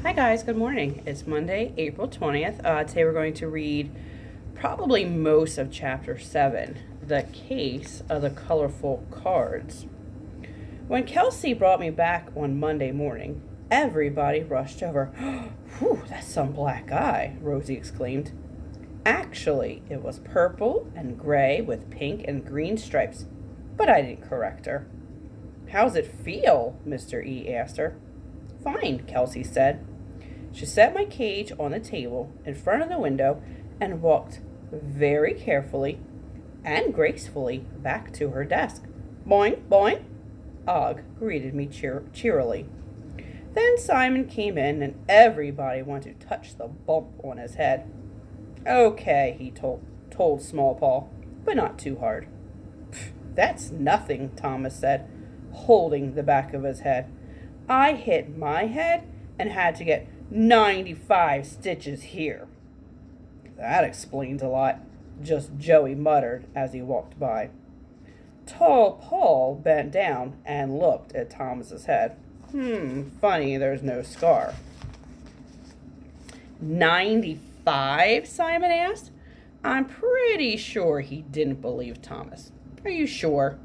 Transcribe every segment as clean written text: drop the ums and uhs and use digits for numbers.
Hi guys, good morning. It's Monday, April 20th. Today we're going to read probably most of chapter 7, The Case of the Colorful Cards. When Kelsey brought me back on Monday morning, everybody rushed over. Whew, that's some black eye, Rosie exclaimed. Actually, it was purple and gray with pink and green stripes, but I didn't correct her. How's it feel? Mr. E asked her. Fine, Kelsey said. She set my cage on the table in front of the window and walked very carefully and gracefully back to her desk. Boing, boing, Og greeted me cheerily. Then Simon came in and everybody wanted to touch the bump on his head. Okay, he told Small Paul, but not too hard. That's nothing, Thomas said, holding the back of his head. I hit my head and had to get 95 stitches here. That explains a lot, just Joey muttered as he walked by. Tall Paul bent down and looked at Thomas's head. Funny there's no scar. 95? Simon asked. I'm pretty sure he didn't believe Thomas. Are you sure?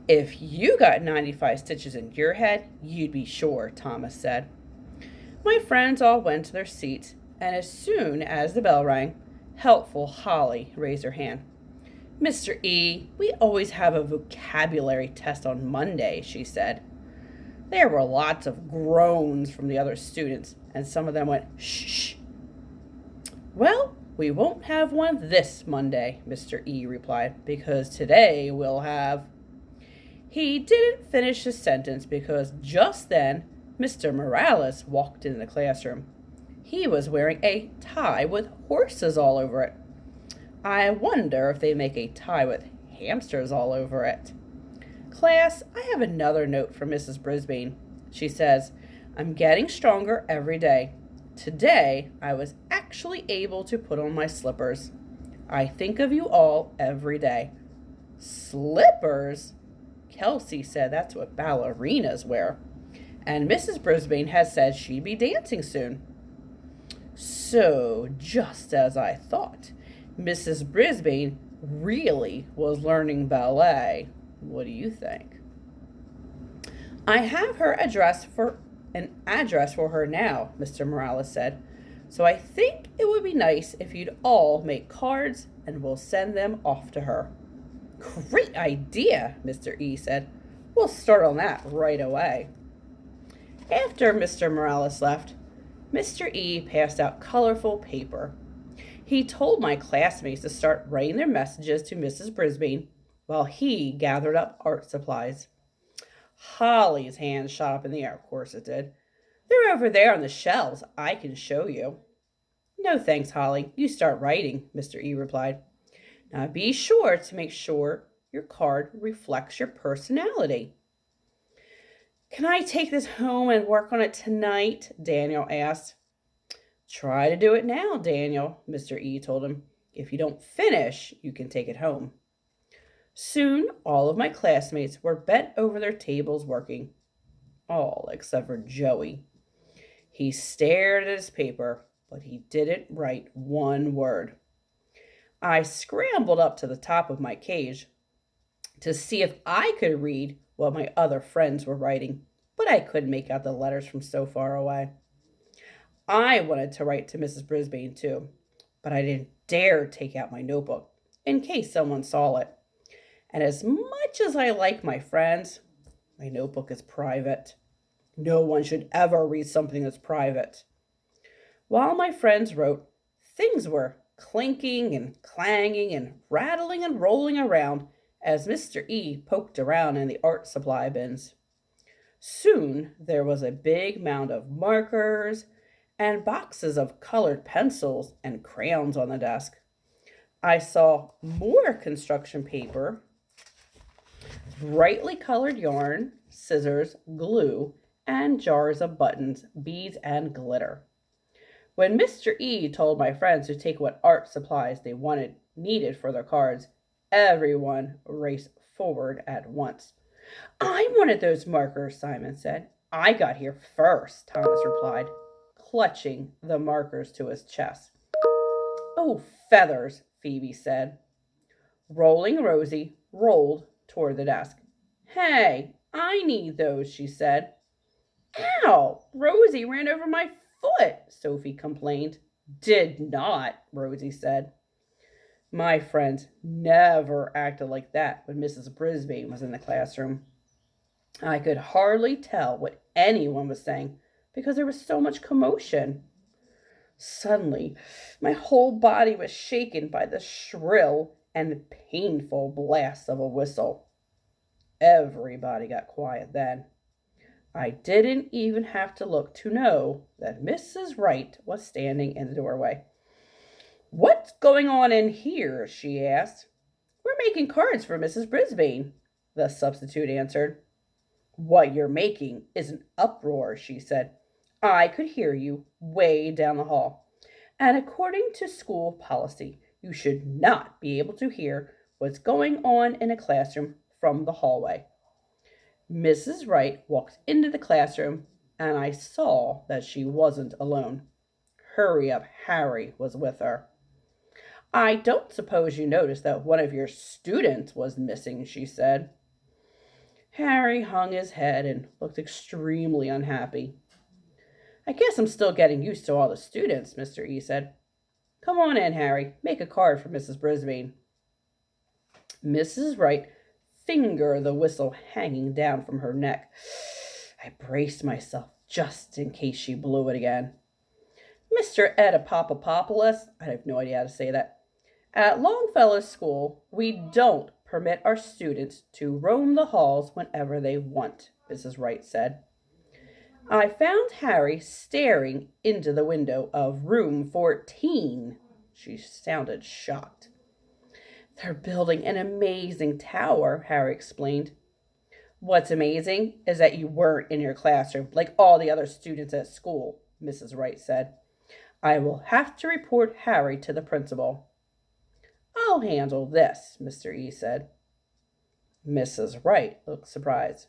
If you got 95 stitches in your head, you'd be sure, Thomas said. My friends all went to their seats, and as soon as the bell rang, helpful Holly raised her hand. Mr. E, we always have a vocabulary test on Monday, she said. There were lots of groans from the other students, and some of them went, shh. Well, we won't have one this Monday, Mr. E replied, because today we'll have... He didn't finish his sentence because just then Mr. Morales walked into the classroom. He was wearing a tie with horses all over it. I wonder if they make a tie with hamsters all over it. Class, I have another note from Mrs. Brisbane. She says, I'm getting stronger every day. Today, I was actually able to put on my slippers. I think of you all every day. Slippers? Kelsey said that's what ballerinas wear. And Mrs. Brisbane has said she'd be dancing soon. So, just as I thought, Mrs. Brisbane really was learning ballet. What do you think? I have her an address for her now, Mr. Morales said. So I think it would be nice if you'd all make cards and we'll send them off to her. Great idea, Mr. E said. We'll start on that right away. After Mr. Morales left, Mr. E passed out colorful paper. He told my classmates to start writing their messages to Mrs. Brisbane while he gathered up art supplies. Holly's hand shot up in the air. Of course it did. They're over there on the shelves. I can show you. No thanks, Holly. You start writing, Mr. E replied. Now be sure to make sure your card reflects your personality. Can I take this home and work on it tonight? Daniel asked. Try to do it now, Daniel, Mr. E told him. If you don't finish, you can take it home. Soon, all of my classmates were bent over their tables working. All except for Joey. He stared at his paper, but he didn't write one word. I scrambled up to the top of my cage to see if I could read what my other friends were writing, but I couldn't make out the letters from so far away. I wanted to write to Mrs. Brisbane too, but I didn't dare take out my notebook in case someone saw it. And as much as I like my friends, my notebook is private. No one should ever read something that's private. While my friends wrote, things were clinking and clanging and rattling and rolling around as Mr. E poked around in the art supply bins. Soon there was a big mound of markers and boxes of colored pencils and crayons on the desk. I saw more construction paper, brightly colored yarn, scissors, glue, and jars of buttons, beads, and glitter. When Mr. E told my friends to take what art supplies they needed for their cards, everyone raced forward at once. I wanted those markers, Simon said. I got here first, Thomas replied. clutching the markers to his chest. "Oh, feathers," Phoebe said. Rolling Rosie rolled toward the desk. "Hey, I need those," she said. "Ow! Rosie ran over my foot," Sophie complained. "Did not," Rosie said. My friend never acted like that when Mrs. Brisbane was in the classroom. I could hardly tell what anyone was saying because there was so much commotion. Suddenly, my whole body was shaken by the shrill and painful blast of a whistle. Everybody got quiet then. I didn't even have to look to know that Mrs. Wright was standing in the doorway. "What's going on in here?" she asked. "We're making cards for Mrs. Brisbane," the substitute answered. "What you're making is an uproar," she said. "I could hear you way down the hall. And according to school policy, you should not be able to hear what's going on in a classroom from the hallway." Mrs. Wright walked into the classroom, and I saw that she wasn't alone. Hurry Up Harry was with her. "I don't suppose you noticed that one of your students was missing," she said. Harry hung his head and looked extremely unhappy. "I guess I'm still getting used to all the students," Mr. E said. "Come on in, Harry. Make a card for Mrs. Brisbane." Mrs. Wright fingered the whistle hanging down from her neck. I braced myself just in case she blew it again. "Mr. Edapopopoulos," I have no idea how to say that. "At Longfellow School, we don't permit our students to roam the halls whenever they want," Mrs. Wright said. I found Harry staring into the window of room 14. She sounded shocked. "They're building an amazing tower," Harry explained. "What's amazing is that you weren't in your classroom like all the other students at school," Mrs. Wright said. "I will have to report Harry to the principal." "I'll handle this," Mr. E said. Mrs. Wright looked surprised.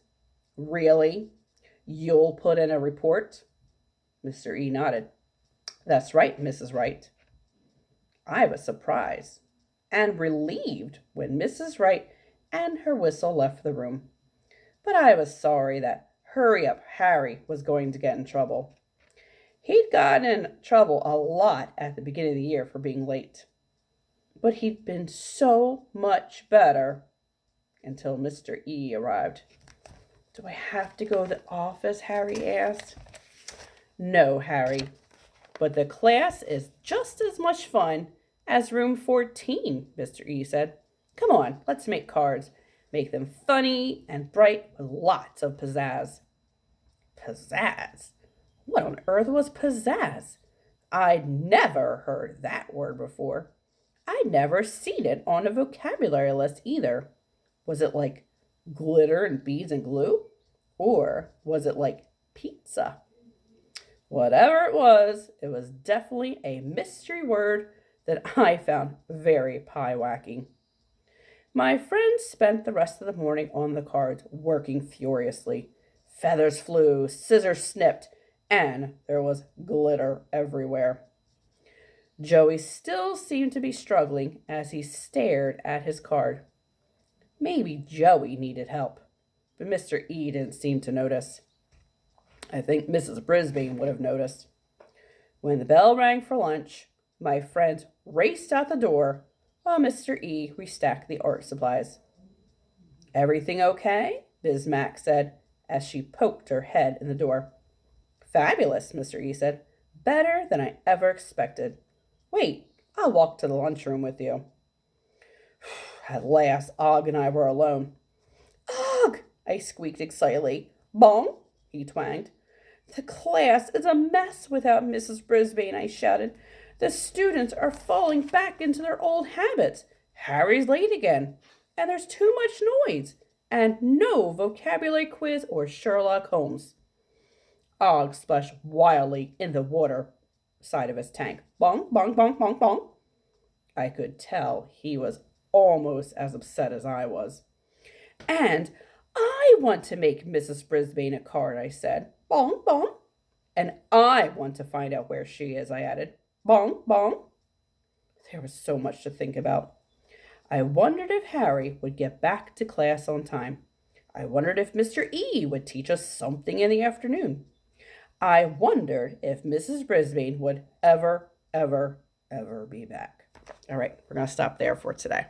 "Really? You'll put in a report?" Mr. E nodded. "That's right, Mrs. Wright." I was surprised and relieved when Mrs. Wright and her whistle left the room. But I was sorry that Hurry Up Harry was going to get in trouble. He'd gotten in trouble a lot at the beginning of the year for being late. But he'd been so much better until Mr. E arrived. "Do I have to go to the office?" Harry asked. "No, Harry, but the class is just as much fun as room 14, Mr. E said. "Come on, let's make cards. Make them funny and bright with lots of pizzazz." Pizzazz? What on earth was pizzazz? I'd never heard that word before. I'd never seen it on a vocabulary list either. Was it like glitter and beads and glue? Or was it like pizza? Whatever it was definitely a mystery word that I found very pie-whacking. My friends spent the rest of the morning on the cards, working furiously. Feathers flew, scissors snipped, and there was glitter everywhere. Joey still seemed to be struggling as he stared at his card. Maybe Joey needed help, but Mr. E didn't seem to notice. I think Mrs. Brisbane would have noticed. When the bell rang for lunch, my friends raced out the door while Mr. E restacked the art supplies. "Everything okay?" Bismack said as she poked her head in the door. "Fabulous," Mr. E said. "Better than I ever expected. Wait, I'll walk to the lunchroom with you." At last, Og and I were alone. "Og!" I squeaked excitedly. "Bong!" he twanged. "The class is a mess without Mrs. Brisbane," I shouted. "The students are falling back into their old habits. Harry's late again, and there's too much noise, and no vocabulary quiz or Sherlock Holmes." Og splashed wildly in the water side of his tank. Bong, bong, bong, bong, bong. I could tell he was almost as upset as I was. "And I want to make Mrs. Brisbane a card," I said. Bong, bong. And I want to find out where she is, I added. Bong, bong. There was so much to think about. I wondered if Harry would get back to class on time. I wondered if Mr. E would teach us something in the afternoon. I wondered if Mrs. Brisbane would ever be back. All right, we're going to stop there for today.